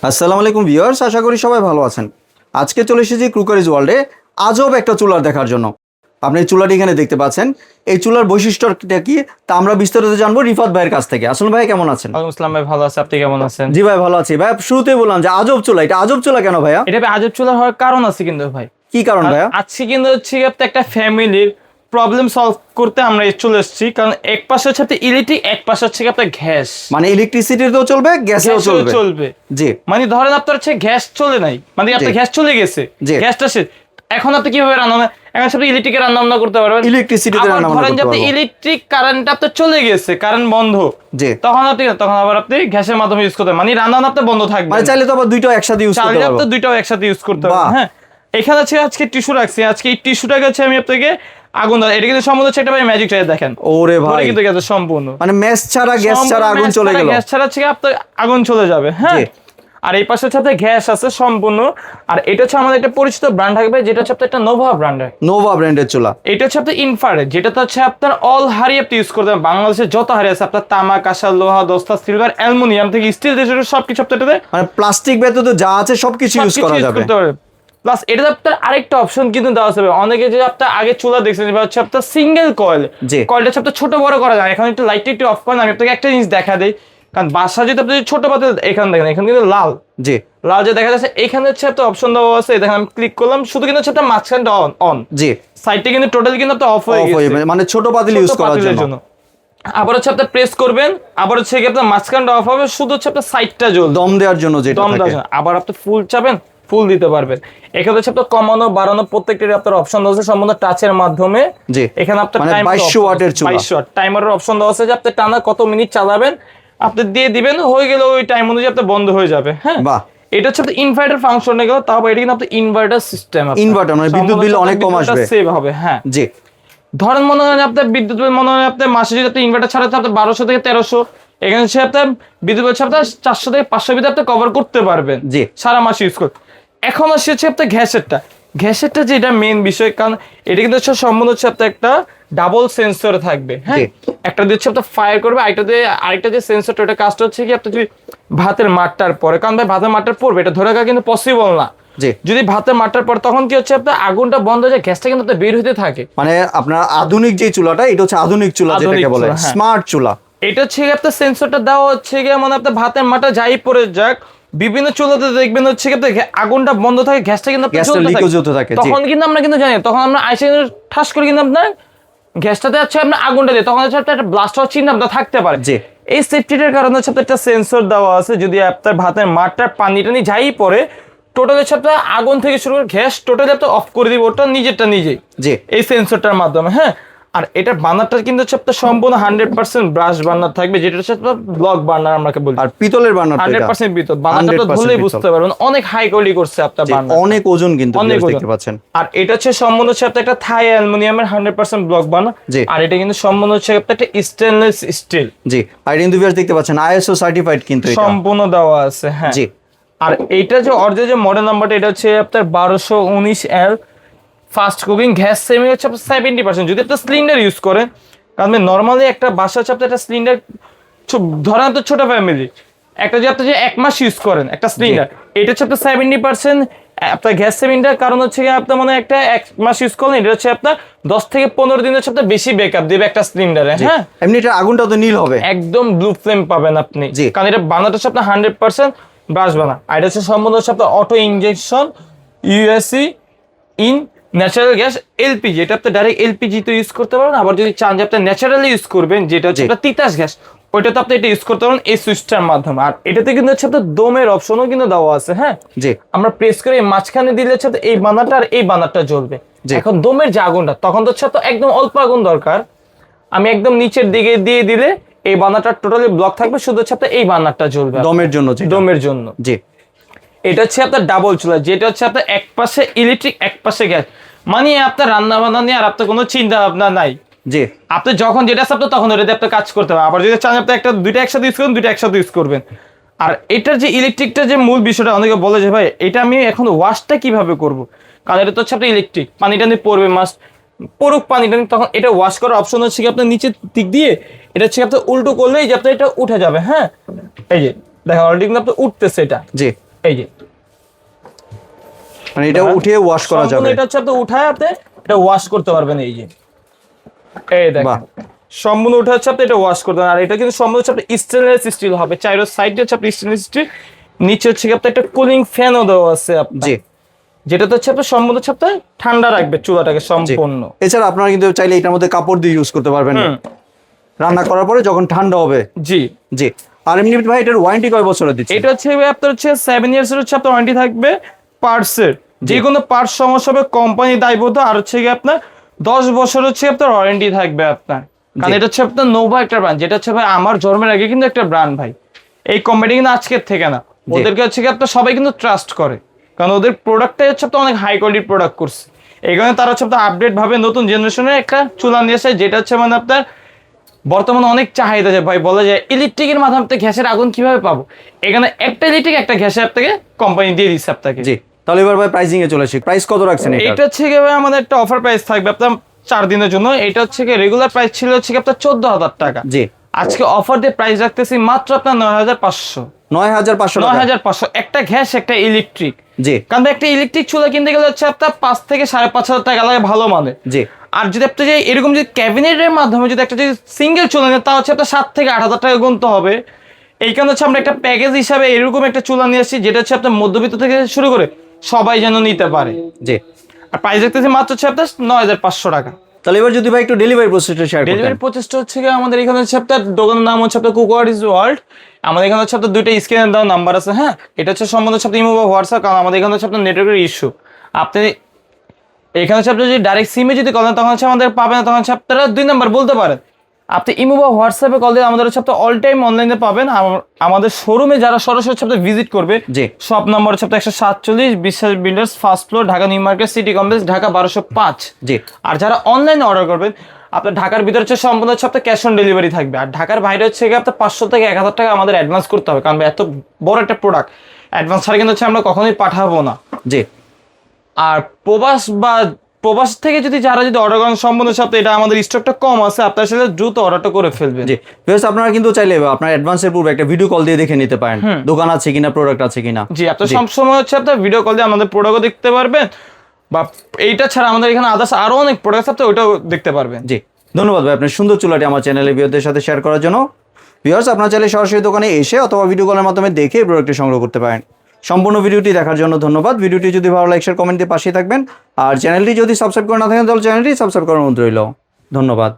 আসসালামু আলাইকুম ভিউয়ার্স, আশা করি সবাই ভালো আছেন। আজকে চলে এসেছি ক্রুকারিজ ওয়ার্ল্ডে আজব একটা চুলার দেখার জন্য। আপনি এই চুলাটি এখানে দেখতে পাচ্ছেন। এই চুলার বৈশিষ্ট্যটা কি তা আমরা বিস্তারিত জানবো রিফাত ভাইয়ের কাছ থেকে। আসলে ভাই কেমন আছেন? ওয়ালাইকুম আসসালাম ভাই, ভালো আছি। আপনি কেমন আছেন? জি ভাই ভালো আছি। ভাই শুরুতেই বললাম যে আজব চুলা, এটা আজব চুলা কেন ভাইয়া? এটা আজব চুলা হওয়ার কারণ আছে কিন্তু ভাই। কি কারণ ভাইয়া? আজকে কিন্তু হচ্ছে আপনি একটা ফ্যামিলির প্রবলেম সলভ করতে আমরা চলে এসেছি। কারণ এক পাশে হচ্ছে আপনি ইলেকট্রিক, এক পাশে হচ্ছে আপনার গ্যাস। মানে ইলেকট্রিসিটিতেও চলবে, গ্যাসেও চলবে। জি মানে ধরেন আপনার হচ্ছে গ্যাস চলে নাই, মানে আপনার গ্যাস চলে গেছে, গ্যাসটা শেষ। এখন আপনি কিভাবে রান্না, এখন আপনি ইলেকট্রিকে রান্না করতে পারবেন, ইলেকট্রিসিটিতে রান্না করতে পারবেন। ধরেন যে আপনি ইলেকট্রিক কারেন্ট আপনার চলে গেছে, কারেন্ট বন্ধ, জি তখন আবার আপনি গ্যাসের মাধ্যমে ইউজ করতে পারেন। মানে রান্না আপনার বন্ধ থাকবে, মানে চাইলে তো আবার দুইটাও একসাথে ইউজ করতে পারবেন। দুইটাও একসাথে ইউজ করতে পারবেন। হ্যাঁ, এখানে আছে আজকে টিস্যু রাখছি। আজকে এই টিস্যুটাকে হচ্ছে আমি আপনাকে আগুন ধরে, এটা কিন্তু সম্বন্ধ হচ্ছে একটা ভাই ম্যাজিক চাই দেখেন। ওরে ভাই, কিন্তু গেছে সম্পূর্ণ, মানে ম্যাচ ছাড়া গ্যাস ছাড়া আগুন চলে গেল। গ্যাস ছাড়া হচ্ছে আপনার আগুন চলে যাবে। হ্যাঁ, আর এই পাশের সাথে গ্যাস আছে সম্পূর্ণ। আর এটা হচ্ছে আমাদের একটা পরিচিত ব্র্যান্ড থাকবে, যেটা হচ্ছে একটা নোভা ব্র্যান্ডের। নোভা ব্র্যান্ডের চুলা। এটা হচ্ছে আপনার ইনফ্রারেড, যেটা হচ্ছে আপনার অল হাড়ি আপনি ইউজ করতে পারেন। বাংলাদেশে যত হাড়ি আছে আপনার তামা, কাঁসা, লোহা, দস্তা, সিলভার, অ্যালুমিনিয়াম থেকে স্টিল, সবকিছু আপনার মানে প্লাস্টিক ব্যতীত যা আছে সবকিছু ইউজ করা যাবে। প্লাস এটা আপনার আরেকটা অপশন কিন্তু দেওয়া আছে। অনেকে যে আপনার আগে চুলা দেখছেন হচ্ছে আপনার সিঙ্গেল কয়েল, কয়েলটা হচ্ছে আপনার ছোট বড় করা যায়। এখন একটু লাইটটা একটু অফ করেন, আমি আপনাকে একটা জিনিস দেখা দেই। কারণ বাসা যদি আপনি ছোট পাতে, এখানে দেখেন এখানে কিন্তু লাল, জি লাল যে দেখা যাচ্ছে, এখানে হচ্ছে একটা অপশন দেওয়া আছে। দেখেন আমি ক্লিক করলাম, শুধু কিন্তু হচ্ছে আপনার মাঝখানটা অন, জি সাইডটা কিন্তু টোটালি কিন্তু আপনার অফ হয়ে গেছে, মানে ছোট পাতিল ইউজ করার জন্য। আবার হচ্ছে আপনি প্রেস করবেন, আবার হচ্ছে আপনার মাঝখানটা অফ হবে, শুধু হচ্ছে আপনার সাইডটা জ্বলবে দম দেওয়ার জন্য, যেটা দম দেওয়ার জন্য। আবার আপনি ফুল চাবেন, ফুল দিতে পারবেন। এখানে হচ্ছে আপনার কমানো বাড়ানো প্রত্যেকটারই আপনার অপশন দেওয়া আছে সম্পূর্ণ টাচের মাধ্যমে। জি, এখানে আপনার 2200 ওয়াটের চুলা, 2200 ওয়াট টাইমারের অপশন দেওয়া আছে যে আপনি টানা কত মিনিট চালাবেন আপনি দিয়ে দিবেন, হয়ে গেলে ওই টাইম অনুযায়ী আপনি বন্ধ হয়ে যাবে। হ্যাঁ, বাহ, এটা হচ্ছে আপনার ইনভার্টার ফাংশনে গেল। তাও এটা কিন্তু আপনার ইনভার্টার সিস্টেম, ইনভার্টার মানে বিদ্যুৎ বিল অনেক কম আসবে, সেভ হবে। হ্যাঁ, জি ধরেন মনে হয় আপনার বিদ্যুৎ বিল মনে হয় আপনার মাসে যদি আপনি ইনভার্টার ছাড়াতে আপনার 1200 থেকে 1300, এখানে হচ্ছে আপনার বিদ্যুৎ বিল ছাড়াতে 400 থেকে 500 ভিতরে আপনি কভার করতে পারবেন, জি সারা মাস ইউজ করতে। এখন আসছে হচ্ছে আপনার গ্যাসেরটা যেটা মেইন বিষয়। কারণ এটা কিন্তু হচ্ছে সম্বন্ধ হচ্ছে আপনার একটা ডাবল সেন্সর থাকবে। হ্যাঁ, একটা দিয়ে হচ্ছে আপনার ফায়ার করবে, আরেকটা যে সেন্সরটা, ওটা কাজটা হচ্ছে কি আপনি যদি ভাতের মাঠটার পরে, কারণ ভাই ভাতের মাঠটার পড়বে, এটা ধরে রাখা কিন্তু পসিবল না। যদি ভাতের মাঠটার পর, তখন কি হচ্ছে আপনার আগুনটা বন্ধ হয়ে যায়, গ্যাসটা কিন্তু আপনার বের হতে থাকে। মানে আপনার আধুনিক যে চুলাটা, এটা হচ্ছে আধুনিক চুলা, যেটাকে বলে স্মার্ট চুলা। এটা হচ্ছে আপনার সেন্সরটা দেওয়া হচ্ছে গিয়ে, মানে আপনার ভাতের মাঠটা যাই পড়ে যাক, বিভিন্ন চুলাতে দেখবেন হচ্ছে আগুনটা বন্ধ থাকে, গ্যাসটা কিন্তু জ্বলতে থাকে। তখন কিন্তু আমরা কিন্তু জানি, তখন আমরা আইসে ঠাস করে কিন্তু আপনার গ্যাসটাতে হচ্ছে আপনার আগুনটা দিয়ে, তখন হচ্ছে একটা ব্লাস্ট হওয়ার চিহ্ন আপনার থাকতে পারে। এই সেফটিটার কারণে হচ্ছে একটা সেন্সর দেওয়া আছে। যদি আপনার ভাতের মাঠটার পানি টানি যাই পড়ে, টোটালি হচ্ছে আপনার আগুন থেকে শুরু করে গ্যাস টোটালি আপনার অফ করে দিবে ওটা নিজেরটা নিজেই, এই সেন্সরটার মাধ্যমে। হ্যাঁ, আর এটার বার্নারটা কিন্তু হচ্ছে আপনার সম্পূর্ণ 100% ব্রাশ বার্নার থাকবে, যেটা হচ্ছে আপনার ব্লক বার্নার আমাকে বলি। আর পিতলের বার্নার 100% পিতল বার্নারটা ধরলেই বুঝতে পারবেন অনেক হাই কোয়ালিটি করছে আপনার বার্নার, অনেক ওজন কিন্তু দেখতে পাচ্ছেন। আর এটা হচ্ছে সম্পূর্ণ হচ্ছে আপনার একটা থাই অ্যালুমিনিয়ামের 100% ব্লক বার্নার। আর এটা কিন্তু সম্পূর্ণ হচ্ছে আপনার একটা স্টেনলেস স্টিল। জি, আর কিন্তু ভিউয়ার্স দেখতে পাচ্ছেন ISO সার্টিফাইড কিন্তু এটা সম্পূর্ণ দেওয়া আছে। হ্যাঁ, জি। আর এইটা যে অরিজিনাল যে মডেল নাম্বারটা, এটা হচ্ছে আপনার 1219L fast cooking gas saving হচ্ছে আপনার 70%। যদি আপনি সিলিন্ডার ইউজ করেন, কারণ নর্মালি একটা বাসা হচ্ছে আপনার একটা সিলিন্ডার, ধরেন তো ছোট ফ্যামিলি, একটা যে আপনি যে 1 মাস ইউজ করেন একটা সিলিন্ডার, এটা হচ্ছে আপনার 70% আপনার গ্যাস সেভিংটার কারণ হচ্ছে আপনার মনে একটা 1 মাস ইউজ করলেন, এটা হচ্ছে আপনার 10 থেকে 15 দিন হচ্ছে আপনার বেশি ব্যাকআপ দিবে একটা সিলিন্ডারে। হ্যাঁ, এমনি এটা আগুনটা তো নীল হবে, একদম ব্লু ফ্লেম পাবেন আপনি, কারণ এটা বানাটা হচ্ছে আপনার 100% ব্রাশ বানা। আর এটা হচ্ছে সম্বন্ধ হচ্ছে আপনার auto injection USC in natural gas LPG. এটা আপনি ডাইরেক্ট এলপিজি তো ইউজ করতে পারেন, আবার যদি চান যে আপনি ন্যাচারালি ইউজ করবেন, যেটা হচ্ছে আপনার তিতাস গ্যাস, ওইটা তো আপনি এটা ইউজ করতে পারেন এই সুইচটার মাধ্যমে। আর এটাতে কিন্তু হচ্ছে আপনার দমের অপশনও কিন্তু দেওয়া আছে। হ্যাঁ, জি, আমরা প্রেস করে মাঝখানে দিলে হচ্ছে এই বানারটা আর এই বানারটা জ্বলবে। এখন দমের যে আগুনটা, তখন তো হচ্ছে তো একদম অল্প আগুন দরকার, আমি একদম নিচের দিকে দিয়ে দিলে এই বানারটা টোটালি ব্লক থাকবে, শুধু হচ্ছে আপনার এই বানারটা জ্বলবে দমের জন্য, দমের জন্য। জি, এটা হচ্ছে আপনার ডাবল চুলা, যেটা হচ্ছে আপনার এক পাশে ইলেকট্রিক এক পাশে গ্যাস, মানে আপনার রান্না বান্না নিয়ে আর আপনার কোনো চিন্তা ভাবনা নাই। জি, আপনি যখন যেটা আছে তখন ওটাতে আপনি কাজ করতে পারেন। আবার যদি চান আপনি দুইটা একসাথে ইউজ করবেন, দুইটা একসাথে ইউজ করবেন। আর এটার যে ইলেকট্রিকটা যে মূল বিষয়টা, অনেকে বলে যে ভাই এটা আমি এখন ওয়াশটা কিভাবে করব, কারণ এটা তো হচ্ছে আপনার ইলেকট্রিক, পানিটা নিয়ে পড়বে, মাস্ট পড়ুক পানিটা, তখন এটা ওয়াশ করার অপশন হচ্ছে কি আপনার নিচের দিক দিয়ে, এটা হচ্ছে আপনার উল্টো করলেই যে আপনার এটা উঠে যাবে। হ্যাঁ, এই যে দেখেন অলরেডি কিন্তু আপনার উঠতেছে এটা। জি, এই যে মানে এটা উঠিয়ে ওয়াশ করা সম্পূর্ণ যাবে। এটা হচ্ছে আপনি উঠায় আপনি এটা ওয়াশ করতে পারবেন। এই যে এই দেখেন বাহ, সম্পূর্ণ উঠে হচ্ছে আপনি এটা ওয়াশ করতে পারবেন। আর এটা কিন্তু সম্পূর্ণ হচ্ছে আপনি স্টেনলেস স্টিল হবে, চাইরো সাইডে হচ্ছে আপনি স্টেনলেস স্টিল, নিচে হচ্ছে কি আপনার একটা কুলিং ফ্যানও দেওয়া আছে আপনার, জি যেটা তো হচ্ছে আপনার সম্পূর্ণ হচ্ছে আপনার ঠান্ডা রাখবে চুলাটাকে জি। সম্পূর্ণ। এছাড়া আপনারা কিন্তু চাইলে এটার মধ্যে কাপড় দিয়ে ইউজ করতে পারবেন রান্না করার পরে যখন ঠান্ডা হবে। জি জি। আর এমনি ভাই এটার ওয়ারেন্টি কয় বছরের দিচ্ছে? এটা হচ্ছে আপনার হচ্ছে 7 ইয়ার্স এর হচ্ছে আপনার ওয়ারেন্টি থাকবে পার্টসের, যে কোনো পার্টস সমস্যা হবে কোম্পানি দায়বদ্ধ। আর হচ্ছে কি আপনার 10 বছর হচ্ছে আপনার ওয়ারেন্টি থাকবে আপনার, কারণ এটা হচ্ছে আপনার নোভা একটা ব্র্যান্ড, যেটা হচ্ছে ভাই আমার জন্মের আগে কিন্তু একটা ব্র্যান্ড ভাই, এই কোম্পানি কিন্তু আজকের থেকে না, ওদেরকে হচ্ছে কি আপনার সবাই কিন্তু ট্রাস্ট করে, কারণ ওদের প্রোডাক্টটাই হচ্ছে আপনার অনেক হাই কোয়ালিটির প্রোডাক্ট করছে। এই কারণে তারা হচ্ছে আপনার আপডেট ভাবে নতুন জেনারেশনের একটা চুলা নিয়ে আসে, যেটা হচ্ছে মানে আপনার বর্তমানে অনেক চাহিদা, যে ভাই বলা যায় ইলেকট্রিকের মাধ্যমে আপনি গ্যাসের আগুন কিভাবে পাবো, এখানে একটা ইলেকট্রিক একটা গ্যাসের আপনাকে কোম্পানি দিয়ে দিচ্ছে আপনাকে। জি। তাহলে এবার ভাই প্রাইসিং এ চলে আসি, প্রাইস কত রাখছেন এটা? এটা হচ্ছে কি ভাই আমাদের একটা অফার প্রাইস থাকবে আপনার 4 দিনের জন্য। এটা হচ্ছে কি রেগুলার প্রাইস ছিল হচ্ছে কি আপনার 14,000 টাকা, জি। আজকে অফার দিয়ে প্রাইস রাখতেছি মাত্র আপনার 9,500। 9,500 টাকা। 9,500 একটা গ্যাস একটা ইলেকট্রিক। জি কারণ একটা ইলেকট্রিক চুলা কিনতে গেলে হচ্ছে আপনার 5 থেকে 5,500 টাকা লাগে ভালো মানে। জি আর যদি আপনি যে এরকম যদি ক্যাবিনেটের মাধ্যমে যদি একটা যদি সিঙ্গেল চুলা নেন, তা হচ্ছে আপনার 7 থেকে 8,000 টাকা গুনতে হবে। এই কারণে হচ্ছে আমরা একটা প্যাকেজ হিসাবে এরকম একটা চুলা নিয়ে আসছি, যেটা হচ্ছে আপনার মধ্যবিত্ত থেকে শুরু করে সবাই যেন নিতে পারে। জি। আর প্রাইস দেখতেছি মাত্র হচ্ছে আপনার 9,500 টাকা। তাহলে এবার যদি ভাই একটু ডেলিভারি প্রসেসটা শেয়ার করতেন। ডেলিভারি প্রচেষ্টা হচ্ছে কি আমাদের এখানে হচ্ছে আপনার দোকানের নাম হচ্ছে আপনার কুকওয়ারিজ ওয়ার্ল্ড। আমাদের এখানে হচ্ছে আপনার দুইটা স্ক্রিনে দেওয়া নাম্বার আছে, হ্যাঁ এটা হচ্ছে সম্বন্ধে হচ্ছে আপনার ইমো বা হোয়াটসঅ্যাপ, কারণ আমাদের এখানে হচ্ছে আপনার নেটওয়ার্কের ইস্যু। আপনি এখানে হচ্ছে আপনি যদি ডাইরেক্ট সিমে যদি কল দেন তখন হচ্ছে আমাদের পাবেন না, তখন হচ্ছে আপনারা 2 নাম্বার বলতে পারেন। আপনি ইমো বা হোয়াটসঅ্যাপে কল দিয়ে আমাদের হচ্ছে আপনার অল টাইম অনলাইনে পাবেন। আমাদের শোরুমে যারা সরাসরি হচ্ছে আপনার ভিজিট করবে, জি শপ নাম্বার হচ্ছে আপনার 147 বিশ্বাস builders first floor, Dhaka new market city complex, Dhaka 1205। জি। আর যারা অনলাইনে অর্ডার করবেন আপনার ঢাকার ভিতরে হচ্ছে সম্পূর্ণ হচ্ছে আপনার ক্যাশ অন ডেলিভারি থাকবে, আর ঢাকার বাইরে হচ্ছে গিয়ে আপনার 500 থেকে 1,000 টাকা আমাদের অ্যাডভান্স করতে হবে, কারণ এত বড় একটা প্রোডাক্ট অ্যাডভান্স ছাড়া কিন্তু হচ্ছে আমরা কখনোই পাঠাবো না। জি। আর প্রবাস থেকে যদি যারা যদি অর্ডার করেন সম্পূর্ণ সাথে, এটা আমাদের স্টকটা কম আছে, আপনার সাথে দ্রুত অর্ডারটা করে ফেলবেন। জি ভিউয়ার্স, আপনারা কিন্তু চাইলে আপনার অ্যাডভান্সের পূর্বে একটা ভিডিও কল দিয়ে দেখে নিতে পারেন দোকান আছে কিনা, প্রোডাক্ট আছে কিনা। জি আপনার সবসময় হচ্ছে আপনার ভিডিও কল দিয়ে আমাদের প্রোডাক্টও দেখতে পারবেন, বা এইটা ছাড়া আমাদের এখানে আদার্স আরো অনেক প্রোডাক্ট আছে, ওইটাও দেখতে পারবেন। জি ধন্যবাদ ভাই আপনার সুন্দর চুলাটি আমার চ্যানেলে ভিউয়ারদের সাথে শেয়ার করার জন্য। ভিউয়ার্স, আপনারা চাইলে সরাসরি দোকানে এসে অথবা ভিডিও কলের মাধ্যমে দেখে এই প্রোডাক্টটি সংগ্রহ করতে পারেন। সম্পূর্ণ ভিডিওটি দেখার জন্য ধন্যবাদ। ভিডিওটি যদি ভালো লাগে শেয়ার কমেন্ট দিয়ে পাশে থাকবেন, আর চ্যানেলটি যদি সাবস্ক্রাইব করে না থাকেন তাহলে চ্যানেলটি সাবস্ক্রাইব করার অনুরোধ রইল। ধন্যবাদ।